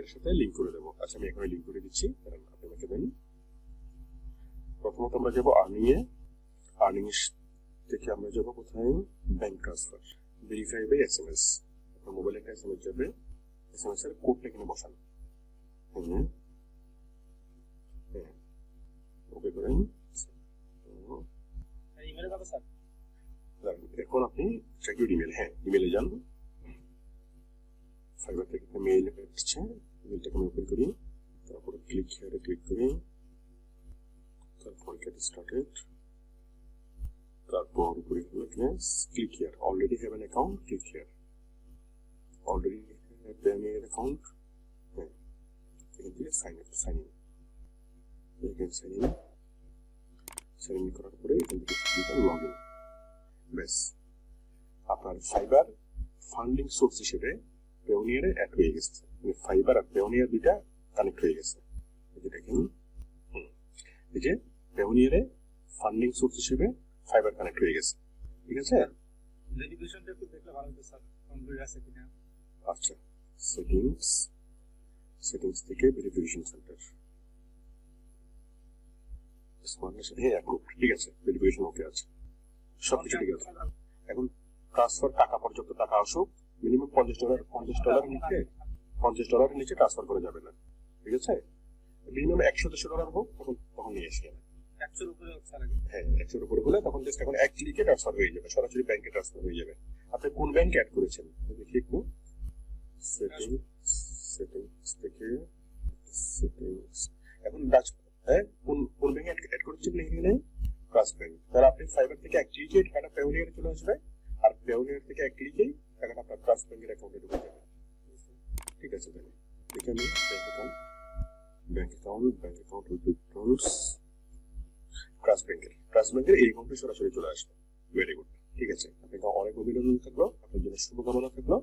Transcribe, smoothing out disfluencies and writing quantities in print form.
এর সাথে লিংক করে দেবো। আচ্ছা আমি এখানে লিংক করে দিচ্ছি, কারণ আপনি আমাকে দেন। প্রথমত আমরা যাবো আর্নিং থেকে আমরা যাবো কোথায়, bank transfer, verify by SMS. আপনার মোবাইলে একটা এসএমএস যাবে, এসএমএস এর কোডটা এখানে বসান। ওকে করেন। ইমেলে যাবে স্যার? এখন আপনি চেক ইউর ইমেল। হ্যাঁ, ইমেলে যান। ফাইবার থেকে একটা মেইল এসেছে, মেইলটাকে আমি ওপেন করি, তারপরে ক্লিক হিয়ারে ক্লিক করি, তারপর গেট স্টার্টেড, তারপর উপরে লিখলে click here, already have an account, click here, already have Payoneer account. হ্যাঁ, এখান থেকে সাইন ইন, সাইন ইন করার পরে এখান থেকে লগ ইন। ব্যাস, আপনার ফাইবার ফান্ডিং সোর্স হিসেবে Payoneer অ্যাড হয়ে গেছে। ফাইবার আর Payoneer দুইটা কানেক্ট হয়ে গেছে। দেখেন, এই যে Payoneer ফান্ডিং সোর্স হিসেবে ফাইবার কানেক্ট হয়ে গেছে। ঠিক আছে, ভেরিফিকেশনটা একটু দেখলে ভালো হতো স্যার, কমপ্লিট আছে কিনা। আচ্ছা, সেটিংস থেকে ভেরিফিকেশন সেন্টার, হ্যাঁ অ্যাপ্রুভ, ঠিক আছে, ভেরিফিকেশন ওকে আছে, সবকিছু ঠিক আছে। এখন ট্রান্সফার টাকা পর্যন্ত টাকা আসুক, মিনিমাম $50 নিচে $50 নিচে ট্রান্সফার করা যাবে না। ঠিক আছে, মিনিমাম $100 হোক, তখন নিয়ে আসি। 100 উপরে হোক স্যার আগে। হ্যাঁ, 100 উপরে হলে তখন জাস্ট এখন এক ক্লিকে ট্রান্সফার হয়ে যাবে, সরাসরি ব্যাংকে ট্রান্সফার হয়ে যাবে। আপনি কোন ব্যাংক অ্যাড করেছেন দেখি একটু। সেটিংস থেকে সেটিংস, এখন কোন ব্যাংক অ্যাড করেছেন এখানে, ট্রাস্ট ব্যাংক। তাহলে আপনি ফাইবার থেকে এক ক্লিকে টাকাটা Payoneer চলে আসবে, আর Payoneer থেকে এক ক্লিকেই টাকাটা আপনার ট্রাস্ট ব্যাংকের অ্যাকাউন্টে ঢুকে যাবে। ঠিক আছে, তাহলে দেখে আমি ব্যাংক অ্যাকাউন্ট উইথড্রলস, ট্রাস্ট ব্যাংকের এই অ্যাকাউন্টে সরাসরি চলে আসবে। ভেরি গুড, ঠিক আছে, আপনাকে অনেক অভিনন্দন থাকলো, আপনার জন্য শুভকামনা থাকলো।